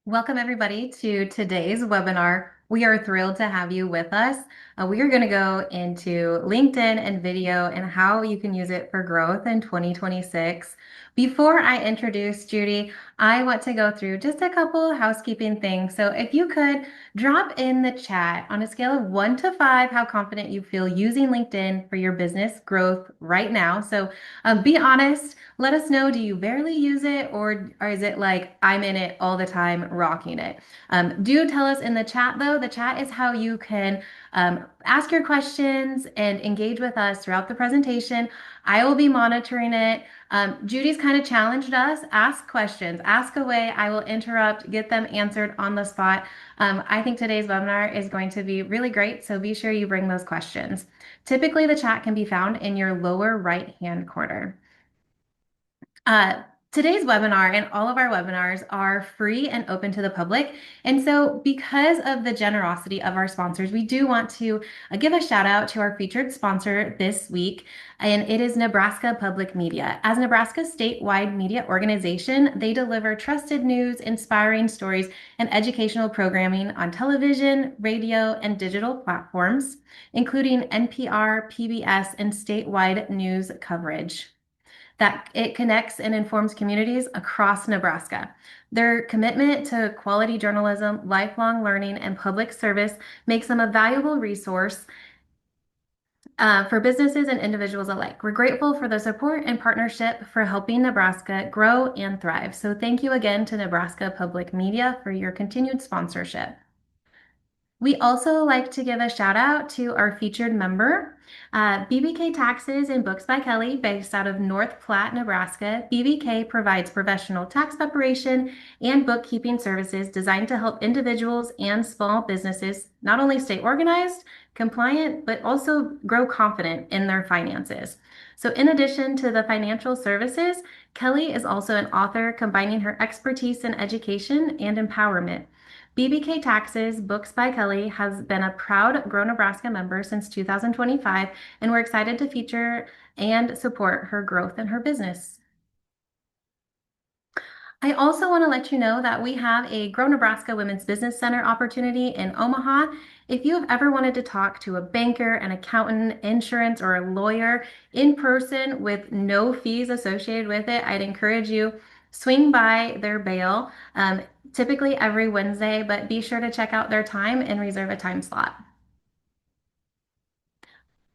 Welcome, everybody, to today's webinar. We are thrilled to have you with us. We are going to go into LinkedIn and video and how you can use it for growth in 2026. Before I introduce Judy, I want to go through just a couple housekeeping things. So if you could drop in the chat on a scale of 1 to 5, how confident you feel using LinkedIn for your business growth right now. So be honest. Let us know, do you barely use it or is it like I'm in it all the time, rocking it? Do tell us in the chat though. The chat is how you can ask your questions and engage with us throughout the presentation. I will be monitoring it. Judy's kind of challenged us. Ask questions, ask away. I will interrupt, get them answered on the spot. I think today's webinar is going to be really great, so be sure you bring those questions. Typically, the chat can be found in your lower right-hand corner. Uh, Today's webinar and all of our webinars are free and open to the public. And so because of the generosity of our sponsors, we do want to give a shout out to our featured sponsor this week, and it is Nebraska Public Media. As Nebraska's statewide media organization, they deliver trusted news, inspiring stories, and educational programming on television, radio, and digital platforms, including NPR, PBS, and statewide news coverage that it connects and informs communities across Nebraska. Their commitment to quality journalism, lifelong learning, and public service makes them a valuable resource for businesses and individuals alike. We're grateful for the support and partnership for helping Nebraska grow and thrive. So thank you again to Nebraska Public Media for your continued sponsorship. We also like to give a shout out to our featured member, BBK Taxes and Books by Kelly, based out of North Platte, Nebraska. BBK provides professional tax preparation and bookkeeping services designed to help individuals and small businesses not only stay organized, compliant, but also grow confident in their finances. So, in addition to the financial services, Kelly is also an author combining her expertise in education and empowerment. BBK Taxes Books by Kelly has been a proud GROW Nebraska member since 2025, and we're excited to feature and support her growth in her business. I also want to let you know that we have a GROW Nebraska Women's Business Center opportunity in Omaha. If you have ever wanted to talk to a banker, an accountant, insurance, or a lawyer in person with no fees associated with it, I'd encourage you swing by their bail, typically every Wednesday, but be sure to check out their time and reserve a time slot.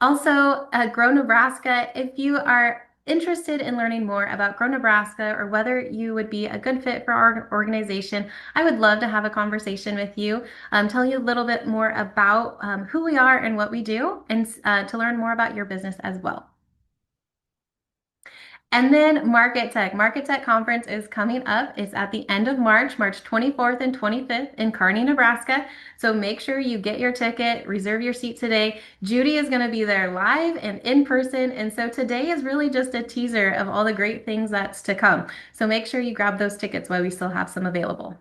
Also, GROW Nebraska, if you are interested in learning more about GROW Nebraska or whether you would be a good fit for our organization, I would love to have a conversation with you, tell you a little bit more about who we are and what we do, and to learn more about your business as well. And then MarkeTech Conference is coming up. It's at the end of March, March 24th and 25th in Kearney, Nebraska. So make sure you get your ticket, reserve your seat today. Judy is going to be there live and in person. And so today is really just a teaser of all the great things that's to come. So make sure you grab those tickets while we still have some available.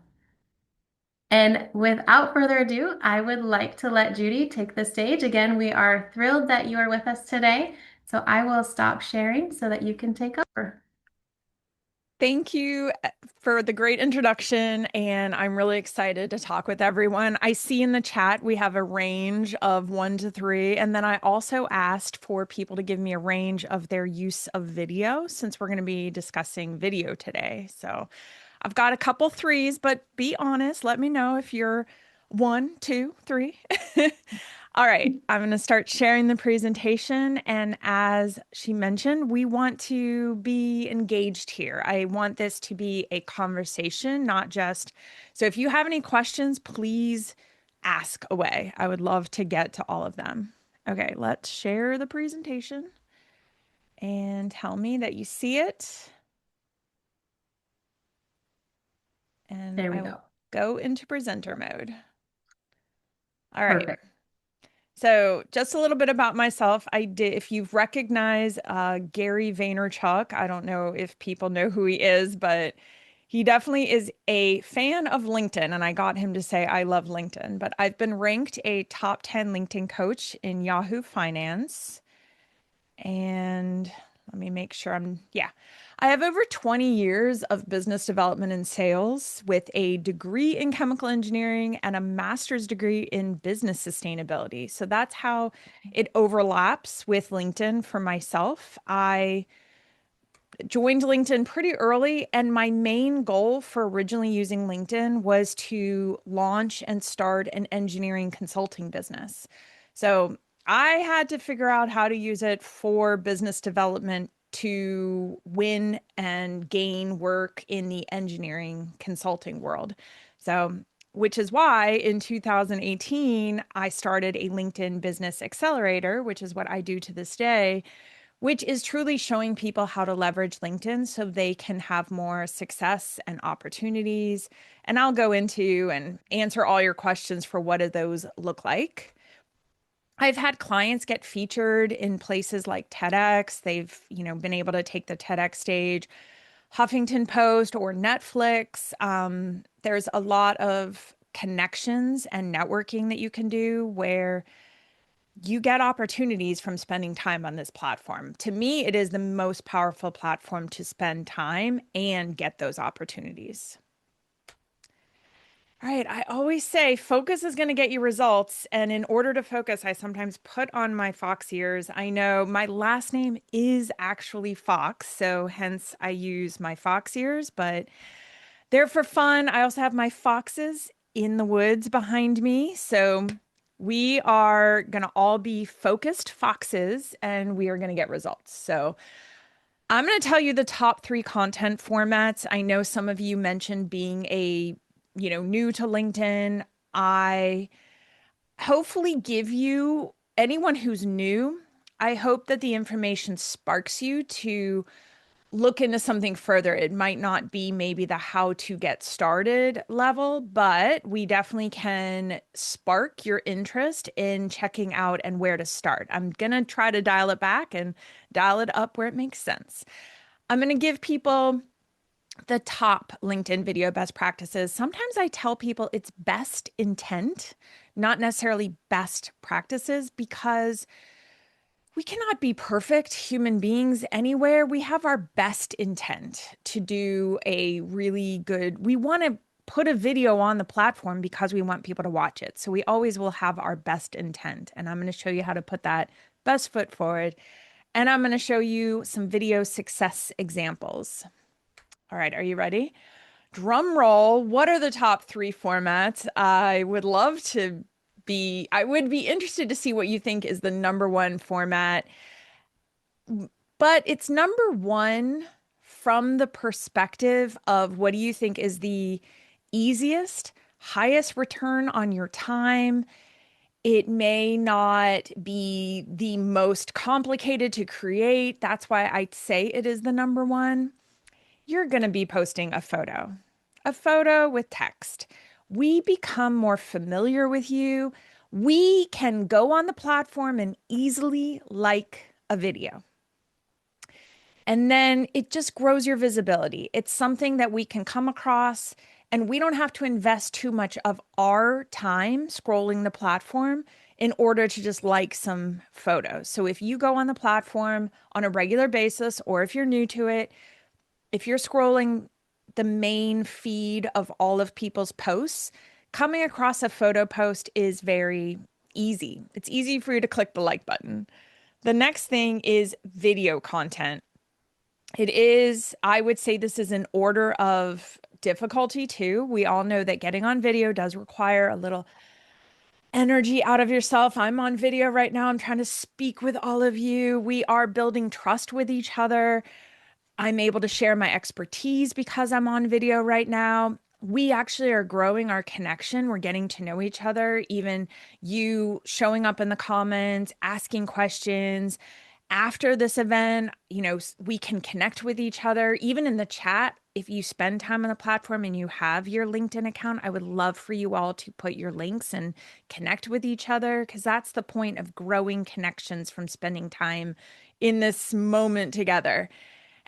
And without further ado, I would like to let Judy take the stage. Again, we are thrilled that you are with us today. So I will stop sharing so that you can take over. Thank you for the great introduction, and I'm really excited to talk with everyone. I see in the chat we have a range of 1 to 3, and then I also asked for people to give me a range of their use of video since we're going to be discussing video today. So I've got a couple threes, but be honest, let me know if you're 1, 2, 3. All right, I'm going to start sharing the presentation. And as she mentioned, we want to be engaged here. I want this to be a conversation, not just. So if you have any questions, please ask away. I would love to get to all of them. Okay, let's share the presentation and tell me that you see it. And There we I will go. go into presenter mode. All right. Perfect. So just a little bit about myself. If you've recognized Gary Vaynerchuk, I don't know if people know who he is, but he definitely is a fan of LinkedIn. And I got him to say, I love LinkedIn. But I've been ranked a top 10 LinkedIn coach in Yahoo Finance. And let me make sure yeah. I have over 20 years of business development and sales with a degree in chemical engineering and a master's degree in business sustainability. So that's how it overlaps with LinkedIn for myself. I joined LinkedIn pretty early, and my main goal for originally using LinkedIn was to launch and start an engineering consulting business. So I had to figure out how to use it for business development to win and gain work in the engineering consulting world. So, which is why in 2018, I started a LinkedIn Business Accelerator, which is what I do to this day, which is truly showing people how to leverage LinkedIn so they can have more success and opportunities. And I'll go into and answer all your questions for what do those look like. I've had clients get featured in places like TEDx. They've, been able to take the TEDx stage, Huffington Post or Netflix. There's a lot of connections and networking that you can do where you get opportunities from spending time on this platform. To me, it is the most powerful platform to spend time and get those opportunities. All right, I always say focus is going to get you results. And in order to focus, I sometimes put on my fox ears. I know my last name is actually Fox, so hence I use my fox ears, but they're for fun. I also have my foxes in the woods behind me. So we are going to all be focused foxes and we are going to get results. So I'm going to tell you the top three content formats. I know some of you mentioned being new to LinkedIn. I hopefully give you, anyone who's new, I hope that the information sparks you to look into something further. It might not be maybe the how to get started level, but we definitely can spark your interest in checking out and where to start. I'm going to try to dial it back and dial it up where it makes sense. I'm going to give people the top LinkedIn video best practices. Sometimes I tell people it's best intent, not necessarily best practices, because we cannot be perfect human beings anywhere. We have our best intent to do a really good, we want to put a video on the platform because we want people to watch it. So we always will have our best intent. And I'm going to show you how to put that best foot forward. And I'm going to show you some video success examples. All right, are you ready? Drum roll. What are the top three formats? I would be interested to see what you think is the number one format, but it's number one from the perspective of what do you think is the easiest, highest return on your time. It may not be the most complicated to create. That's why I'd say it is the number one. You're going to be posting a photo with text. We become more familiar with you. We can go on the platform and easily like a video. And then it just grows your visibility. It's something that we can come across, and we don't have to invest too much of our time scrolling the platform in order to just like some photos. So if you go on the platform on a regular basis, or if you're new to it, if you're scrolling the main feed of all of people's posts, coming across a photo post is very easy. It's easy for you to click the like button. The next thing is video content. It is, I would say this is an order of difficulty too. We all know that getting on video does require a little energy out of yourself. I'm on video right now. I'm trying to speak with all of you. We are building trust with each other. I'm able to share my expertise because I'm on video right now. We actually are growing our connection. We're getting to know each other. Even you showing up in the comments, asking questions. After this event, we can connect with each other. Even in the chat, if you spend time on the platform and you have your LinkedIn account, I would love for you all to put your links and connect with each other, because that's the point of growing connections from spending time in this moment together.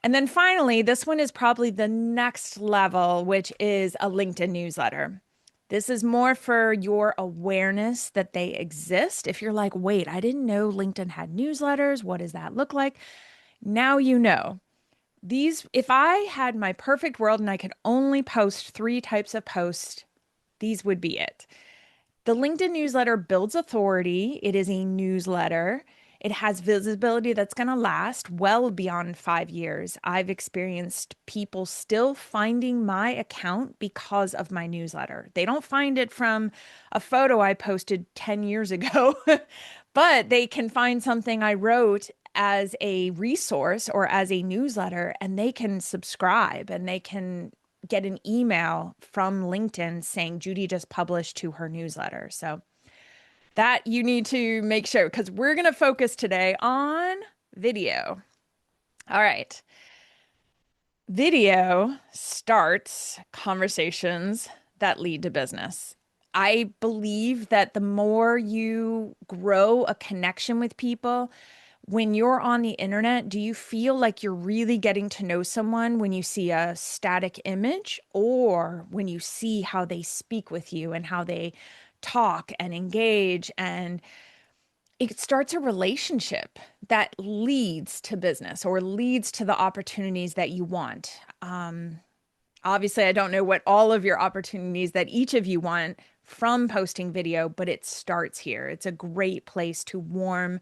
And then finally, this one is probably the next level, which is a LinkedIn newsletter. This is more for your awareness that they exist. If you're like, wait, I didn't know LinkedIn had newsletters. What does that look like? Now you know. If I had my perfect world and I could only post three types of posts, these would be it. The LinkedIn newsletter builds authority. It is a newsletter. It has visibility that's going to last well beyond 5 years. I've experienced people still finding my account because of my newsletter. They don't find it from a photo I posted 10 years ago, but they can find something I wrote as a resource or as a newsletter, and they can subscribe and they can get an email from LinkedIn saying Judy just published to her newsletter. So that you need to make sure because we're going to focus today on video. All right. Video starts conversations that lead to business. I believe that the more you grow a connection with people, when you're on the internet, do you feel like you're really getting to know someone when you see a static image or when you see how they speak with you and how they talk and engage? And it starts a relationship that leads to business or leads to the opportunities that you want. Obviously, I don't know what all of your opportunities that each of you want from posting video, but it starts here. It's a great place to warm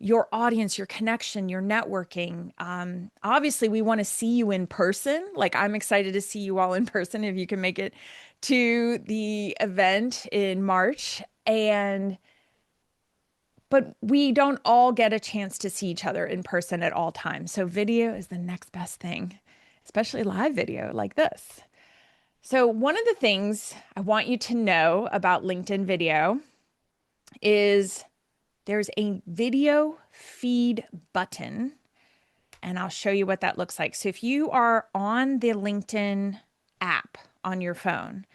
your audience, your connection, your networking. Obviously, we want to see you in person. Like, I'm excited to see you all in person if you can make it to the event in March. But we don't all get a chance to see each other in person at all times. So, video is the next best thing, especially live video like this. So, one of the things I want you to know about LinkedIn video is there's a video feed button, and I'll show you what that looks like. So if you are on the LinkedIn app on your phone,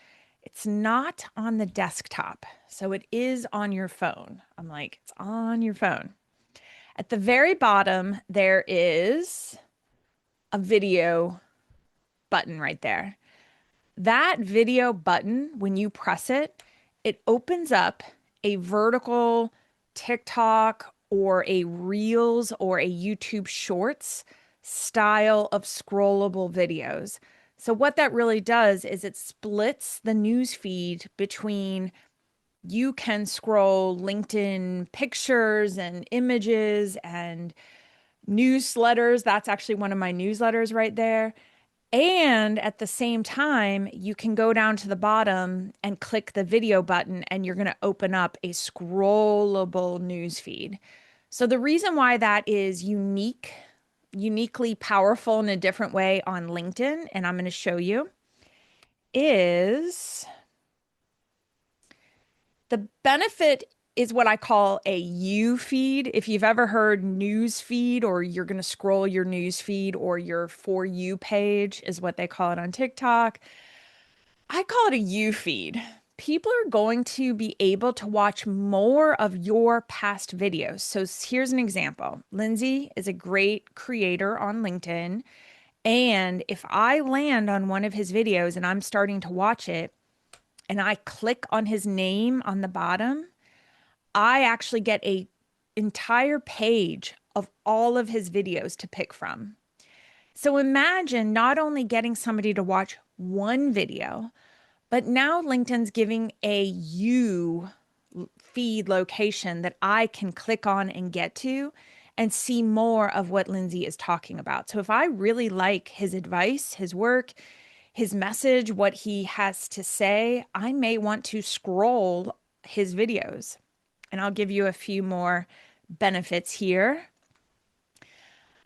it's not on the desktop. So it is on your phone. I'm like, it's on your phone. At the very bottom, there is a video button right there. That video button, when you press it, it opens up a vertical TikTok or a Reels or a YouTube Shorts style of scrollable videos. So, what that really does is it splits the news feed between you can scroll LinkedIn pictures and images and newsletters. That's actually one of my newsletters right there. And at the same time, you can go down to the bottom and click the video button, and you're going to open up a scrollable news feed. So the reason why that is uniquely powerful in a different way on LinkedIn, and I'm going to show you, is the benefit is what I call a U feed. If you've ever heard news feed, or you're going to scroll your news feed, or your For You page is what they call it on TikTok. I call it a U feed. People are going to be able to watch more of your past videos. So here's an example. Lindsay is a great creator on LinkedIn. And if I land on one of his videos and I'm starting to watch it and I click on his name on the bottom, I actually get a entire page of all of his videos to pick from. So imagine not only getting somebody to watch one video, but now LinkedIn's giving a you feed location that I can click on and get to and see more of what Lindsay is talking about. So if I really like his advice, his work, his message, what he has to say, I may want to scroll his videos. And I'll give you a few more benefits here.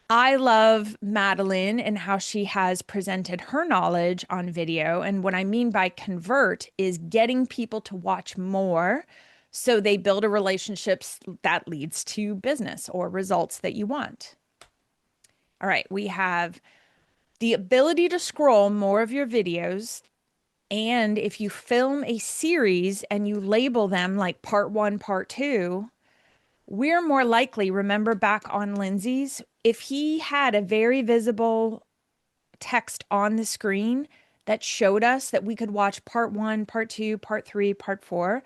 I love Madeline and how she has presented her knowledge on video. And what I mean by convert is getting people to watch more so they build a relationship that leads to business or results that you want. All right, we have the ability to scroll more of your videos. And if you film a series and you label them like part one, part two, we're more likely, remember back on Lindsay's, if he had a very visible text on the screen that showed us that we could watch part one, part two, part three, part four,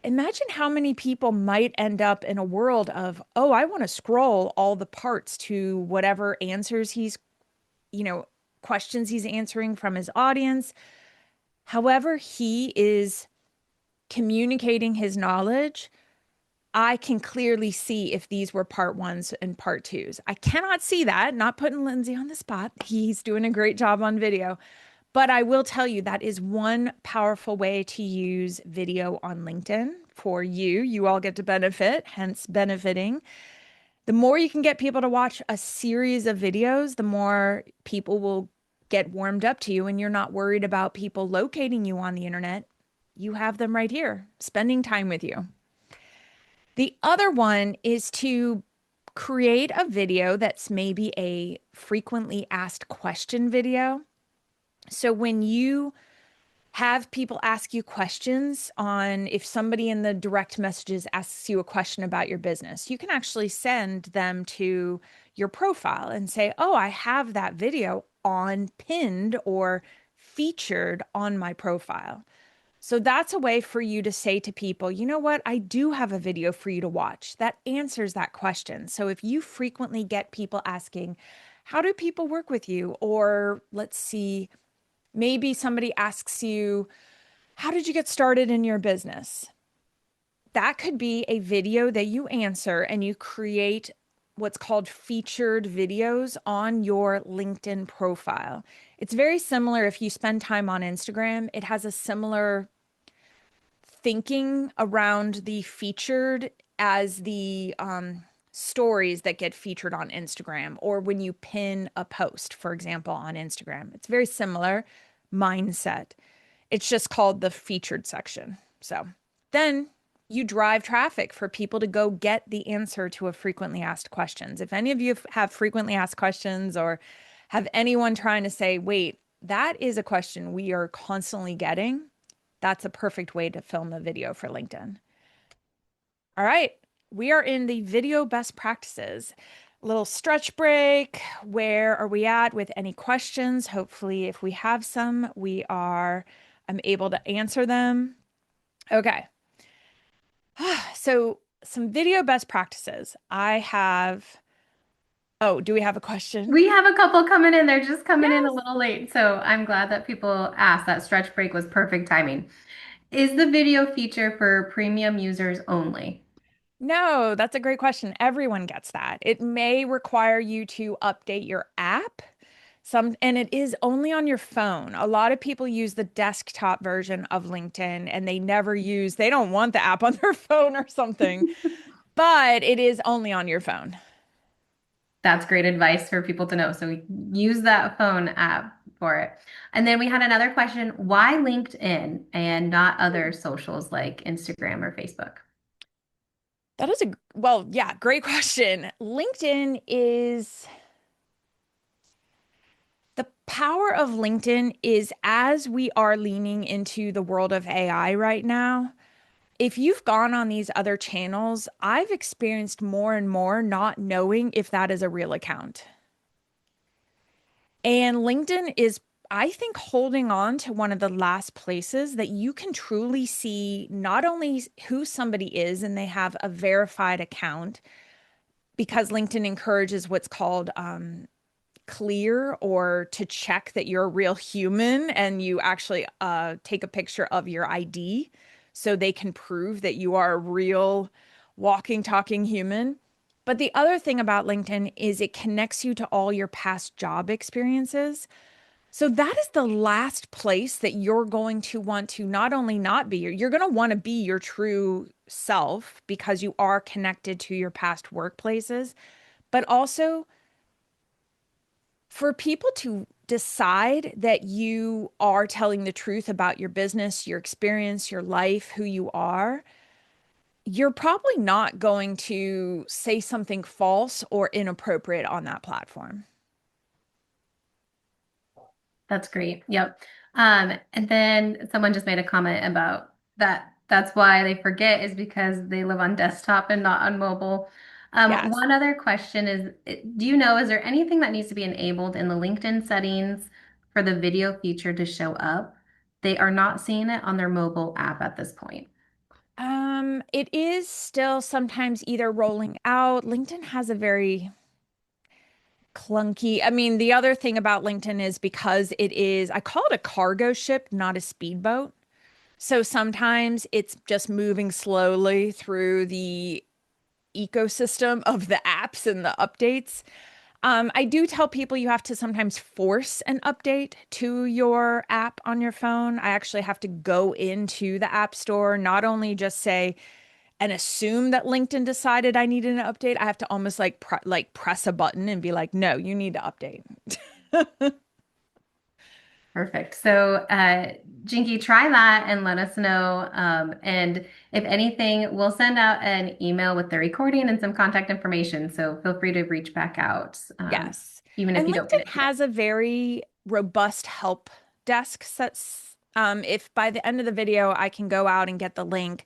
imagine how many people might end up in a world of, oh, I want to scroll all the parts to whatever answers he's questions he's answering from his audience. However, he is communicating his knowledge. I can clearly see if these were part ones and part twos. I cannot see that, not putting Lindsay on the spot. He's doing a great job on video. But I will tell you that is one powerful way to use video on LinkedIn for you. You all get to benefit, hence benefiting. The more you can get people to watch a series of videos, the more people will get warmed up to you, and you're not worried about people locating you on the internet. You have them right here, spending time with you. The other one is to create a video that's maybe a frequently asked question video. So when you have people ask you questions on if somebody in the direct messages asks you a question about your business, you can actually send them to your profile and say, oh, I have that video on pinned or featured on my profile. So that's a way for you to say to people, you know what? I do have a video for you to watch that answers that question. So if you frequently get people asking, how do people work with you? Or let's see, maybe somebody asks you, how did you get started in your business? That could be a video that you answer and you create what's called featured videos on your LinkedIn profile. It's very similar if you spend time on Instagram. It has a similar thinking around the featured as the stories that get featured on Instagram or when you pin a post, for example, on Instagram. It's very similar mindset. It's just called the featured section. So then you drive traffic for people to go get the answer to a frequently asked questions. If any of you have frequently asked questions or have anyone trying to say, wait, that is a question we are constantly getting, that's a perfect way to film a video for LinkedIn. All right, we are in the video best practices. A little stretch break. Where are we at with any questions? Hopefully, if we have some, I'm able to answer them. Okay. So some video best practices. Oh, do we have a question? We have a couple coming in. They're just coming in a Yes. little late. So I'm glad that people asked. That stretch break was perfect timing. Is the video feature for premium users only? No, that's a great question. Everyone gets that. It may require you to update your app. And it is only on your phone. A lot of people use the desktop version of LinkedIn and they don't want the app on their phone or something, but it is only on your phone. That's great advice for people to know. So we use that phone app for it. And then we had another question, why LinkedIn and not other socials like Instagram or Facebook? Well, yeah, great question. The power of LinkedIn is as we are leaning into the world of AI right now, if you've gone on these other channels, I've experienced more and more not knowing if that is a real account. And LinkedIn is, I think, holding on to one of the last places that you can truly see not only who somebody is and they have a verified account, because LinkedIn encourages what's called clear or to check that you're a real human and you actually take a picture of your ID so they can prove that you are a real walking, talking human. But the other thing about LinkedIn is it connects you to all your past job experiences. So that is the last place that you're going to want to not only not be, you're going to want to be your true self because you are connected to your past workplaces, but also for people to decide that you are telling the truth about your business, your experience, your life, who you are, you're probably not going to say something false or inappropriate on that platform. That's great. Yep. And then someone just made a comment about that. That's why they forget is because they live on desktop and not on mobile. Yes. One other question is, do you know, is there anything that needs to be enabled in the LinkedIn settings for the video feature to show up? They are not seeing it on their mobile app at this point. It is still sometimes either rolling out. LinkedIn has a very clunky. I mean, the other thing about LinkedIn is because it is, I call it a cargo ship, not a speedboat. So sometimes it's just moving slowly through the ecosystem of the apps and the updates. I do tell people you have to sometimes force an update to your app on your phone. I actually have to go into the App Store, not only just say and assume that LinkedIn decided I needed an update. I have to almost like press a button and be like, "No, you need to update." Perfect. So, Jinky, try that and let us know. And if anything, we'll send out an email with the recording and some contact information. So feel free to reach back out, Yes. even if And you don't get LinkedIn it today. has a very robust help desk. That's if by the end of the video I can go out and get the link.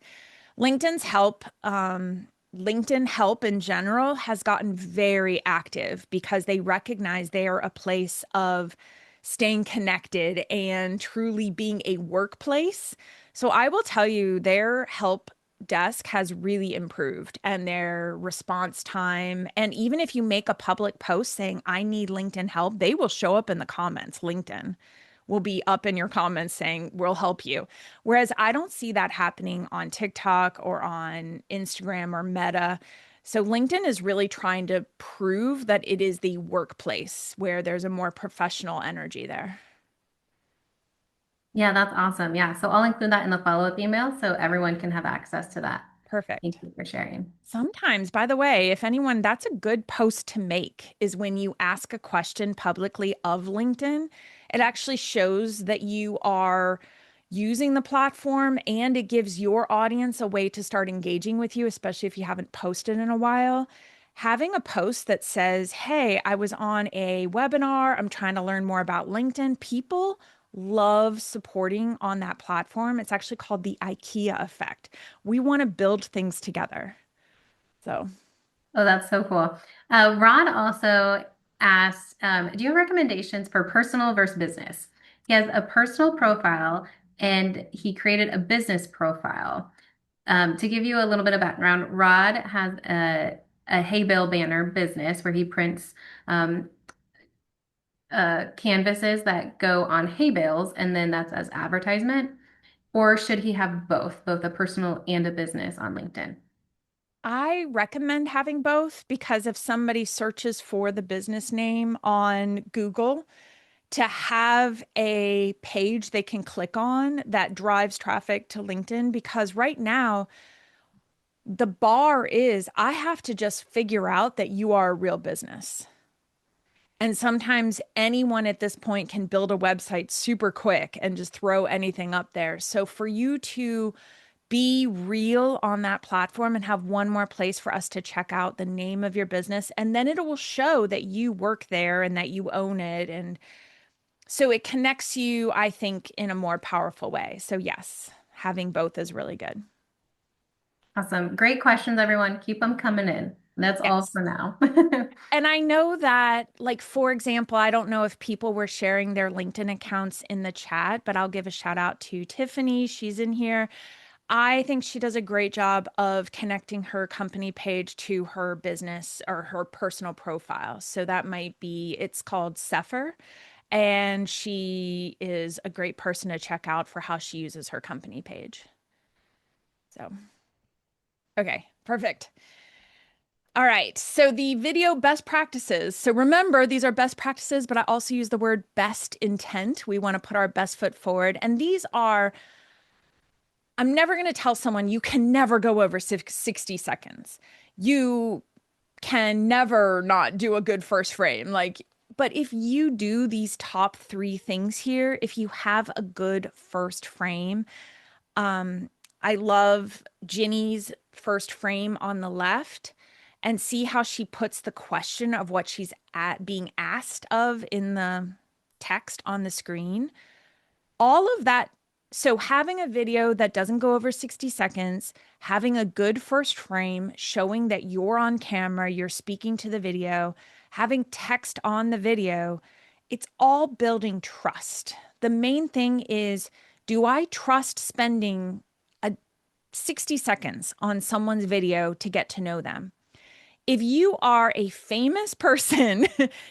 LinkedIn's help, LinkedIn help in general has gotten very active because they recognize they are a place of staying connected and truly being a workplace. So I will tell you, their help desk has really improved and their response time. And even if you make a public post saying, I need LinkedIn help, they will show up in the comments. LinkedIn will be up in your comments saying, we'll help you. Whereas I don't see that happening on TikTok or on Instagram or Meta. So LinkedIn is really trying to prove that it is the workplace where there's a more professional energy there. Yeah, that's awesome. Yeah. So I'll include that in the follow-up email so everyone can have access to that. Perfect. Thank you for sharing. Sometimes, by the way, if anyone, that's a good post to make is when you ask a question publicly of LinkedIn. It actually shows that you are using the platform and it gives your audience a way to start engaging with you, especially if you haven't posted in a while. Having a post that says, Hey, I was on a webinar, I'm trying to learn more about LinkedIn, people love supporting on that platform. It's actually called the IKEA effect. We want to build things together. So Oh, that's so cool. Ron also asked, do you have recommendations for personal versus business? He has a personal profile and he created a business profile. To give you a little bit of background, Rod has a hay bale banner business where he prints canvases that go on hay bales, and then that's as advertisement. Or should he have both a personal and a business on LinkedIn? I recommend having both because if somebody searches for the business name on Google, to have a page they can click on that drives traffic to LinkedIn. Because right now, the bar is I have to just figure out that you are a real business. And sometimes anyone at this point can build a website super quick and just throw anything up there. So for you to be real on that platform and have one more place for us to check out the name of your business. And then it will show that you work there and that you own it. And so it connects you, I think, in a more powerful way. So, yes, having both is really good. Awesome. Great questions, everyone. Keep them coming in. That's all Yes. for now. And I know that, like, for example, I don't know if people were sharing their LinkedIn accounts in the chat, but I'll give a shout out to Tiffany. She's in here. I think she does a great job of connecting her company page to her business or her personal profile. So that might be, it's called Sepher, and she is a great person to check out for how she uses her company page. So, okay, perfect. All right. So the video best practices. So remember, these are best practices, but I also use the word best intent. We want to put our best foot forward. And these are I'm never going to tell someone you can never go over 60 seconds. You can never not do a good first frame. Like, but if you do these top three things here, if you have a good first frame, um, I love Ginny's first frame on the left and see how she puts the question of what she's at being asked of in the text on the screen all of that. So, having a video that doesn't go over 60 seconds, having a good first frame showing that you're on camera, you're speaking to the video, having text on the video, it's all building trust. The main thing is do I trust spending a 60 seconds on someone's video to get to know them? if you are a famous person,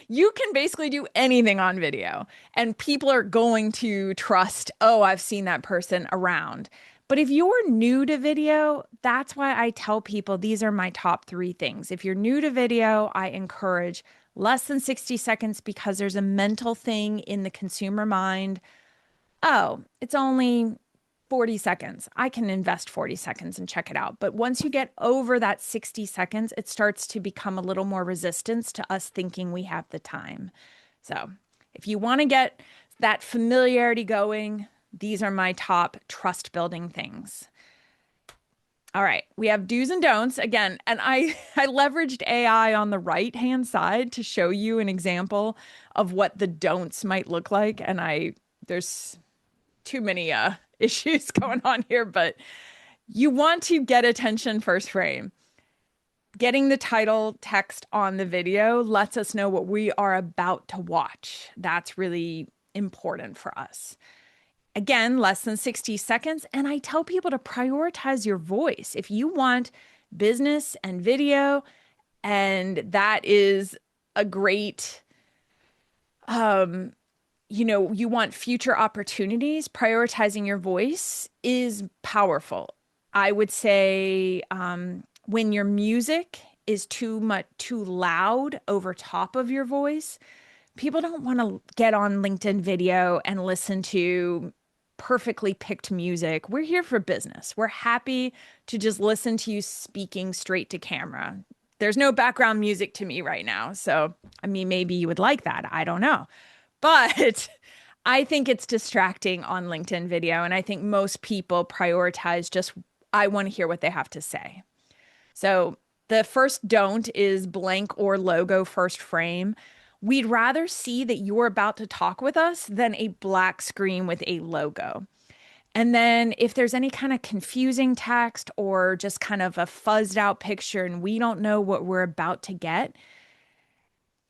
you can basically do anything on video, and people are going to trust, oh, I've seen that person around. But if you're new to video, that's why I tell people these are my top three things. If you're new to video, I encourage less than 60 seconds because there's a mental thing in the consumer mind. Oh, it's only 40 seconds. I can invest 40 seconds and check it out. But once you get over that 60 seconds, it starts to become a little more resistance to us thinking we have the time. So if you want to get that familiarity going, these are my top trust building things. All right, we have do's and don'ts again, and I leveraged AI on the right hand side to show you an example of what the don'ts might look like. And I there's too many issues going on here, but you want to get attention first frame. Getting the title text on the video lets us know what we are about to watch. That's really important for us. Again, less than 60 seconds. And I tell people to prioritize your voice. If you want business and video, and that is a great you want future opportunities, prioritizing your voice is powerful. I would say when your music is too loud over top of your voice, people don't want to get on LinkedIn video and listen to perfectly picked music. We're here for business. We're happy to just listen to you speaking straight to camera. There's no background music to me right now. So, I mean, maybe you would like that. I don't know. But I think it's distracting on LinkedIn video. And I think most people prioritize just, I want to hear what they have to say. So the first don't is blank or logo first frame. We'd rather see that you're about to talk with us than a black screen with a logo. And then if there's any kind of confusing text or just kind of a fuzzed out picture and we don't know what we're about to get,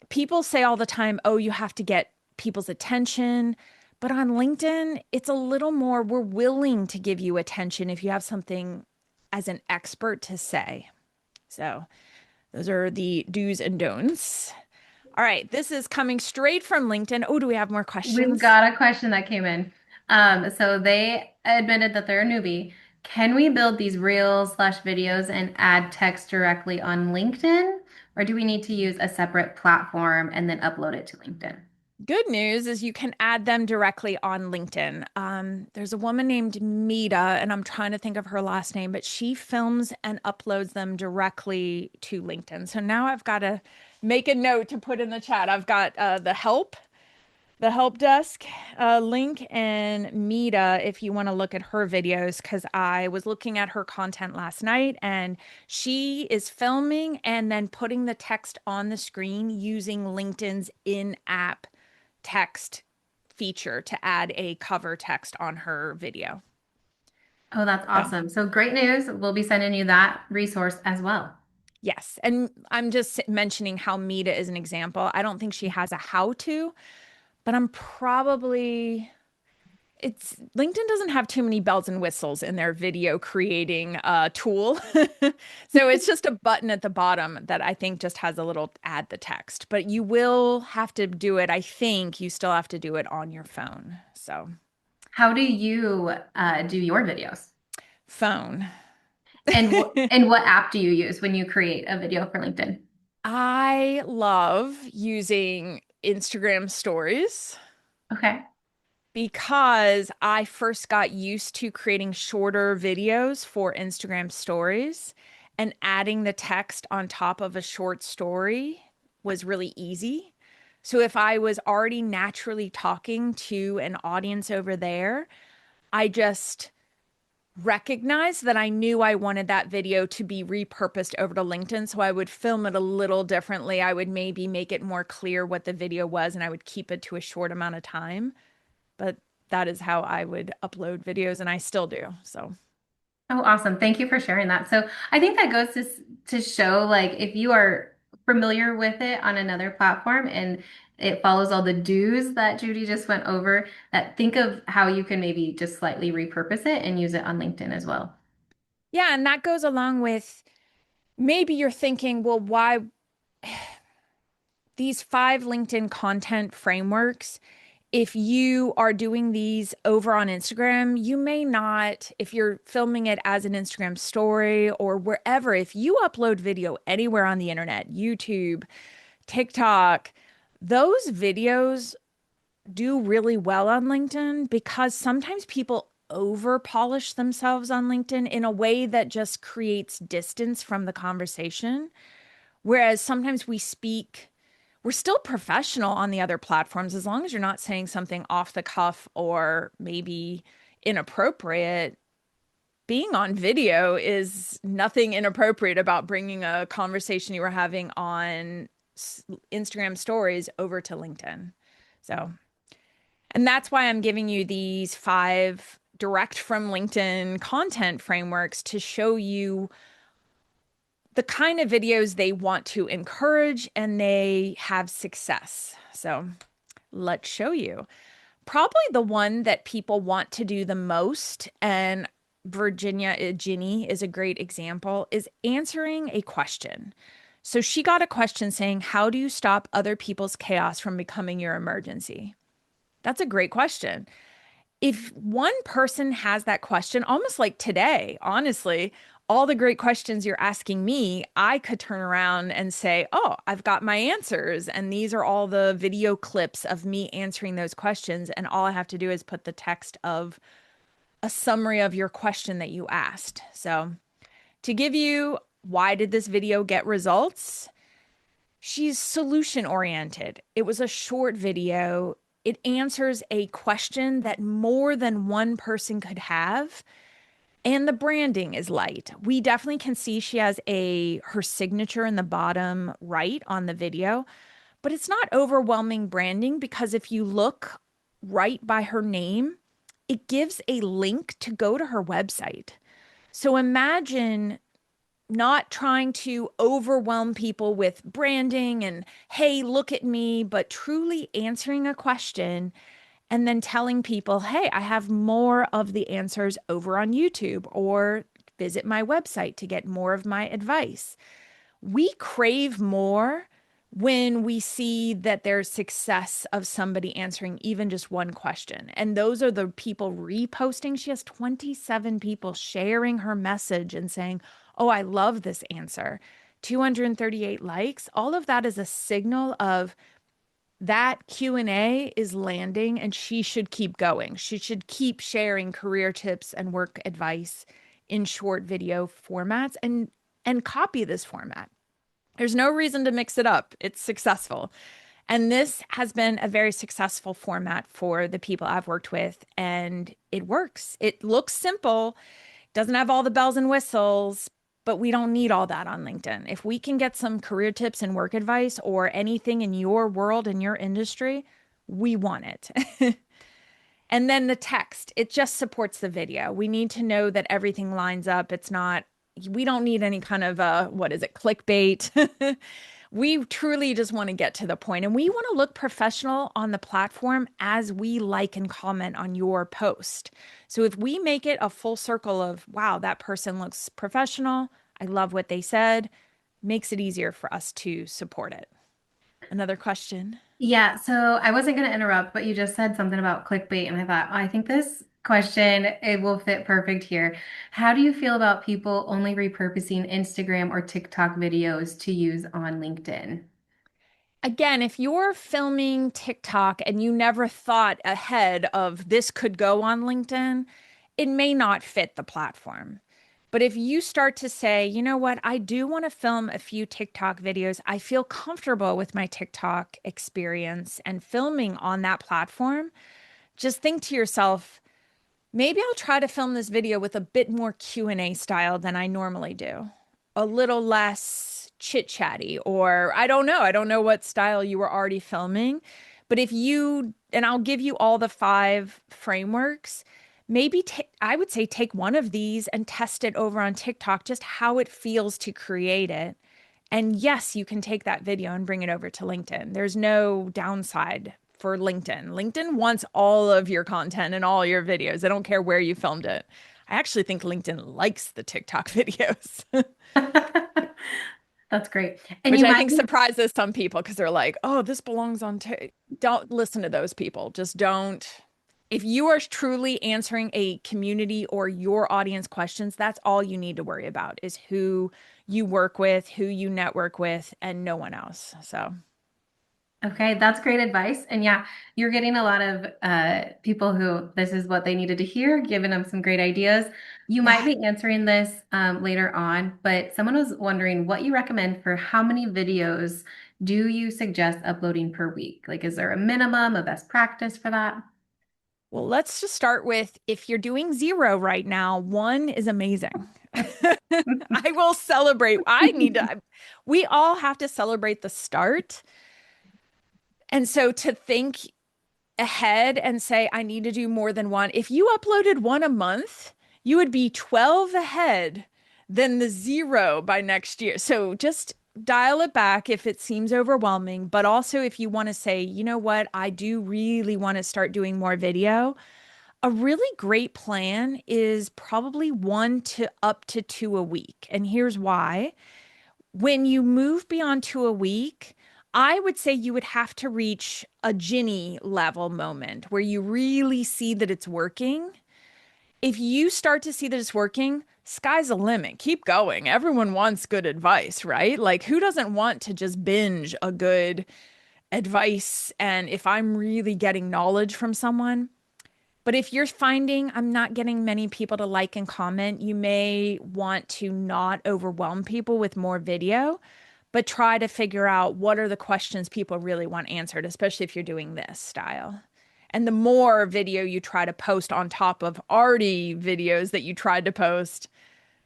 people say all the time, oh, you have to get people's attention. But on LinkedIn, it's a little more, we're willing to give you attention if you have something as an expert to say. So those are the do's and don'ts. All right, this is coming straight from LinkedIn. Oh, do we have more We've questions? got a question that came in. So they admitted that they're a newbie. Can we build these reels slash videos and add text directly on LinkedIn, or do we need to use a separate platform and then upload it to LinkedIn? Good news is you can add them directly on LinkedIn. There's a woman named Mita, and I'm trying to think of her last name, but she films and uploads them directly to LinkedIn. So now I've got to make a note to put in the chat. I've got the help desk link, and Mita if you want to look at her videos, because I was looking at her content last night and she is filming and then putting the text on the screen using LinkedIn's in-app text feature to add a cover text on her video. Oh, that's So, awesome. So great news. We'll be sending you that resource as well. yes. And I'm just mentioning how Mita is an example. I don't think she has a how to, but I'm probably it's LinkedIn doesn't have too many bells and whistles in their video creating tool. So it's just a button at the bottom that I think just has a little add the text, but you will have to do it. I think you still have to do it on your phone. So, How do you do your videos? phone. And what app do you use when you create a video for LinkedIn? I love using Instagram stories Okay. because I first got used to creating shorter videos for Instagram stories, and adding the text on top of a short story was really easy. So if I was already naturally talking to an audience over there, I just recognized that I knew I wanted that video to be repurposed over to LinkedIn. So I would film it a little differently. I would maybe make it more clear what the video was and I would keep it to a short amount of time. But that is how I would upload videos, and I still do. So, Oh, awesome. Thank you for sharing that. So I think that goes to show like if you are familiar with it on another platform and it follows all the do's that Judy just went over, that think of how you can maybe just slightly repurpose it and use it on LinkedIn as well. yeah, and that goes along with maybe you're thinking, well, why these 5 LinkedIn content frameworks? If you are doing these over on Instagram, you may not, if you're filming it as an Instagram story or wherever, if you upload video anywhere on the internet, YouTube, TikTok, those videos do really well on LinkedIn because sometimes people over polish themselves on LinkedIn in a way that just creates distance from the conversation. Whereas sometimes we're still professional on the other platforms as long as you're not saying something off the cuff or maybe inappropriate. Being on video is nothing inappropriate about bringing a conversation you were having on Instagram stories over to LinkedIn. So, and that's why I'm giving you these 5 direct from LinkedIn content frameworks to show you the kind of videos they want to encourage and they have success. So let's show you. Probably the one that people want to do the most, and Ginny is a great example, is answering a question. So she got a question saying, how do you stop other people's chaos from becoming your emergency? That's a great question. If one person has that question, almost like today, honestly, all the great questions you're asking me, I could turn around and say, oh, I've got my answers. And these are all the video clips of me answering those questions. And all I have to do is put the text of a summary of your question that you asked. So, to give you why did this video get results? She's solution oriented. It was a short video. It answers a question that more than one person could have. And the branding is light. We definitely can see she has her signature in the bottom right on the video, but it's not overwhelming branding because if you look right by her name, it gives a link to go to her website. So imagine not trying to overwhelm people with branding and, hey, look at me, but truly answering a question and then telling people, hey, I have more of the answers over on YouTube or visit my website to get more of my advice. We crave more when we see that there's success of somebody answering even just one question. And those are the people reposting. She has 27 people sharing her message and saying, oh, I love this answer. 238 likes. All of that is a signal of that Q&A is landing and she should keep going. She should keep sharing career tips and work advice in short video formats and copy this format. There's no reason to mix it up. It's successful. And this has been a very successful format for the people I've worked with, and it works. It looks simple, doesn't have all the bells and whistles, but we don't need all that on LinkedIn. If we can get some career tips and work advice or anything in your world, in your industry, we want it. And then the text, it just supports the video. We need to know that everything lines up. It's not, we don't need any kind of, what is it, clickbait. We truly just want to get to the point and we want to look professional on the platform as we like and comment on your post. So if we make it a full circle of, wow, that person looks professional, I love what they said, makes it easier for us to support it. Another question. Yeah, so I wasn't going to interrupt, but you just said something about clickbait, and I thought, I think this question it will fit perfect here. How do you feel about people only repurposing Instagram or TikTok videos to use on LinkedIn? Again, if you're filming TikTok and you never thought ahead of this could go on LinkedIn, it may not fit the platform. But if you start to say, you know what, I do want to film a few TikTok videos, I feel comfortable with my TikTok experience and filming on that platform, just think to yourself, maybe I'll try to film this video with a bit more Q&A style than I normally do. A little less chit-chatty, or I don't know what style you were already filming, but if you, and I'll give you all the 5 frameworks, maybe I would say take one of these and test it over on TikTok, just how it feels to create it. And yes, you can take that video and bring it over to LinkedIn. There's no downside for LinkedIn. LinkedIn wants all of your content and all your videos. I don't care where you filmed it. I actually think LinkedIn likes the TikTok videos. That's great. And Which you I might think be surprises some people because they're like, oh, this belongs on don't listen to those people. Just don't. If you are truly answering a community or your audience questions, that's all you need to worry about is who you work with, who you network with, and no one else. So, okay, that's great advice. And yeah, you're getting a lot of people who this is what they needed to hear, giving them some great ideas. You might yeah. be answering this later on, but someone was wondering what you recommend for how many videos do you suggest uploading per week? Like, is there a minimum, a best practice for that? Well, let's just start with if you're doing zero right now, one is amazing. I will celebrate. We all have to celebrate the start. And so to think ahead and say, I need to do more than one. If you uploaded one a month, you would be 12 ahead than the zero by next year. So just dial it back if it seems overwhelming, but also if you want to say, you know what, I do really want to start doing more video. A really great plan is probably one to up to two a week. And here's why. When you move beyond two a week, I would say you would have to reach a Ginny level moment where you really see that it's working. If you start to see that it's working, sky's the limit. Keep going. Everyone wants good advice, right? Like, who doesn't want to just binge a good advice? And if I'm really getting knowledge from someone, but if you're finding I'm not getting many people to like and comment, you may want to not overwhelm people with more video, but try to figure out what are the questions people really want answered, especially if you're doing this style. And the more video you try to post on top of already videos that you tried to post,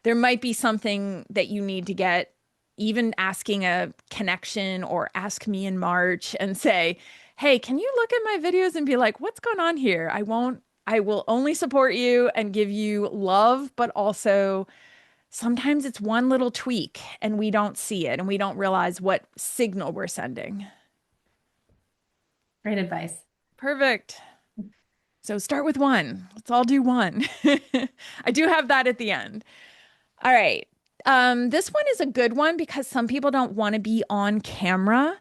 there might be something that you need to get, even asking a connection or ask me in March and say, hey, can you look at my videos and be like, what's going on here? I will only support you and give you love, but also sometimes it's one little tweak and we don't see it and we don't realize what signal we're sending. Great advice. Perfect. So start with one. Let's all do one. I do have that at the end. All right. This one is a good one because some people don't want to be on camera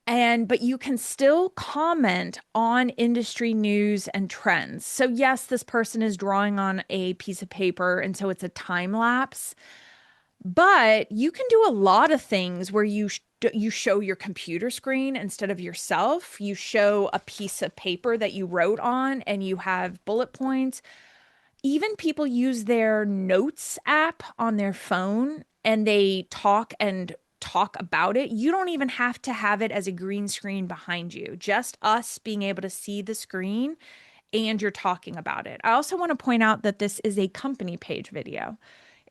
but you can still comment on industry news and trends. So yes, this person is drawing on a piece of paper and so it's a time lapse, but you can do a lot of things where you show your computer screen instead of yourself. You show a piece of paper that you wrote on and you have bullet points. Even people use their notes app on their phone and they talk about it. You don't even have to have it as a green screen behind you. Just us being able to see the screen and you're talking about it. I also want to point out that this is a company page video.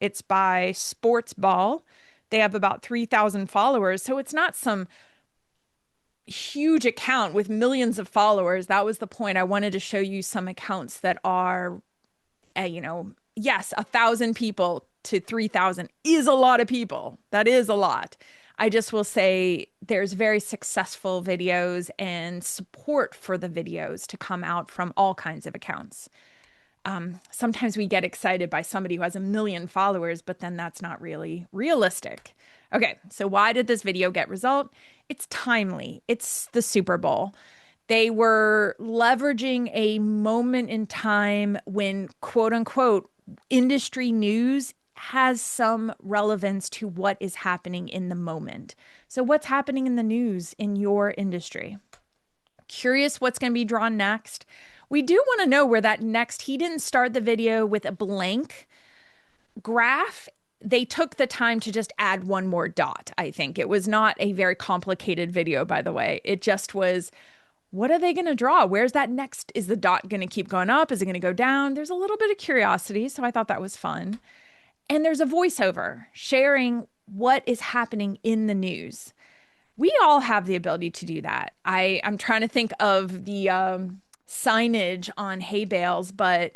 It's by Sports Ball. They have about 3,000 followers, so it's not some huge account with millions of followers. That was the point. I wanted to show you some accounts that are yes, 1,000 people to 3,000 is a lot of people. That is a lot. I just will say there's very successful videos and support for the videos to come out from all kinds of accounts. Sometimes we get excited by somebody who has a million followers, but then that's not really realistic. Okay, so why did this video get result? It's timely. It's the Super Bowl. They were leveraging a moment in time when, quote unquote, industry news has some relevance to what is happening in the moment. So, what's happening in the news in your industry? Curious what's going to be drawn next? We do want to know where that next, he didn't start the video with a blank graph. They took the time to just add one more dot, I think. It was not a very complicated video, by the way. It just was what are they going to draw? Where's that next? Is the dot going to keep going up? Is it going to go down? There's a little bit of curiosity, so I thought that was fun. And there's a voiceover sharing what is happening in the news. We all have the ability to do that. I'm trying to think of the signage on hay bales, but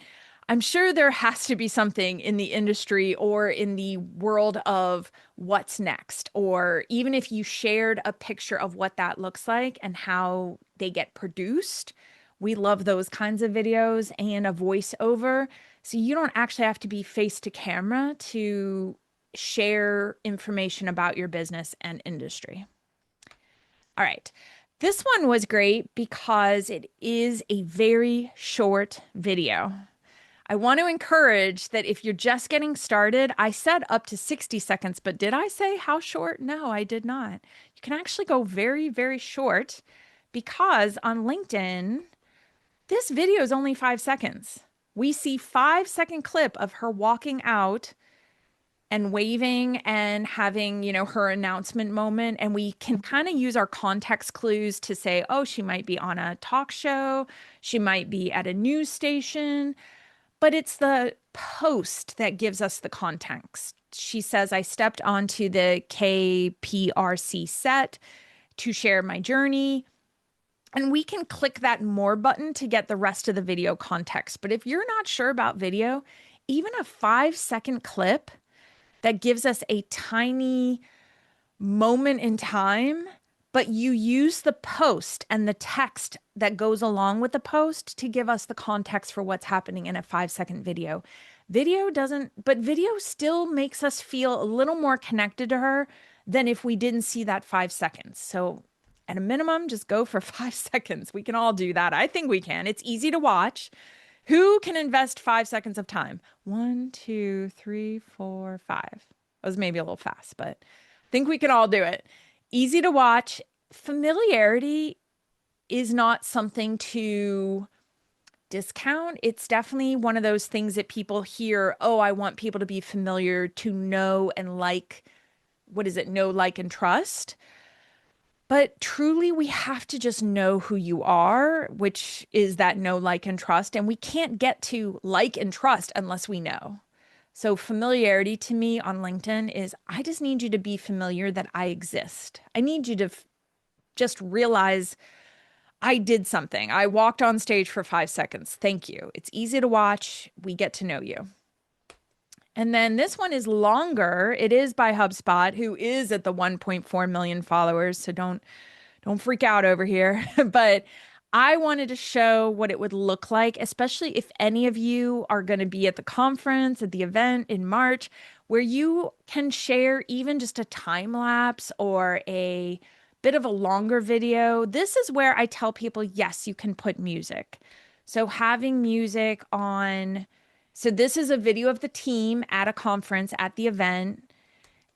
I'm sure there has to be something in the industry or in the world of what's next. Or even if you shared a picture of what that looks like and how they get produced, we love those kinds of videos and a voiceover. So you don't actually have to be face to camera to share information about your business and industry. All right. This one was great because it is a very short video. I want to encourage that if you're just getting started, I said up to 60 seconds, but did I say how short? No, I did not. You can actually go very, very short because on LinkedIn, this video is only 5 seconds. We see 5 second clip of her walking out and waving and having, her announcement moment. And we can kind of use our context clues to say, oh, she might be on a talk show. She might be at a news station, but it's the post that gives us the context. She says, I stepped onto the KPRC set to share my journey. And we can click that more button to get the rest of the video context. But if you're not sure about video, even a 5 second clip that gives us a tiny moment in time, but you use the post and the text that goes along with the post to give us the context for what's happening in a 5 second video. Video doesn't, but video still makes us feel a little more connected to her than if we didn't see that 5 seconds. So at a minimum, just go for 5 seconds. We can all do that. I think we can. It's easy to watch. Who can invest 5 seconds of time? 1, 2, 3, 4, 5. That was maybe a little fast, but I think we can all do it. Easy to watch. Familiarity is not something to discount. It's definitely one of those things that people hear, oh, I want people to be familiar, to know and like. What is it? Know, like, and trust. But truly, we have to just know who you are, which is that know, like, and trust. And we can't get to like and trust unless we know. So, familiarity to me on LinkedIn is I just need you to be familiar that I exist. I need you to just realize I did something. I walked on stage for 5 seconds. Thank you. It's easy to watch. We get to know you. And then this one is longer. It is by HubSpot, who is at the 1.4 million followers. So don't freak out over here. But I wanted to show what it would look like, especially if any of you are going to be at the conference, at the event in March, where you can share even just a time lapse or a bit of a longer video. This is where I tell people, yes, you can put music. So having music on. So this is a video of the team at a conference at the event.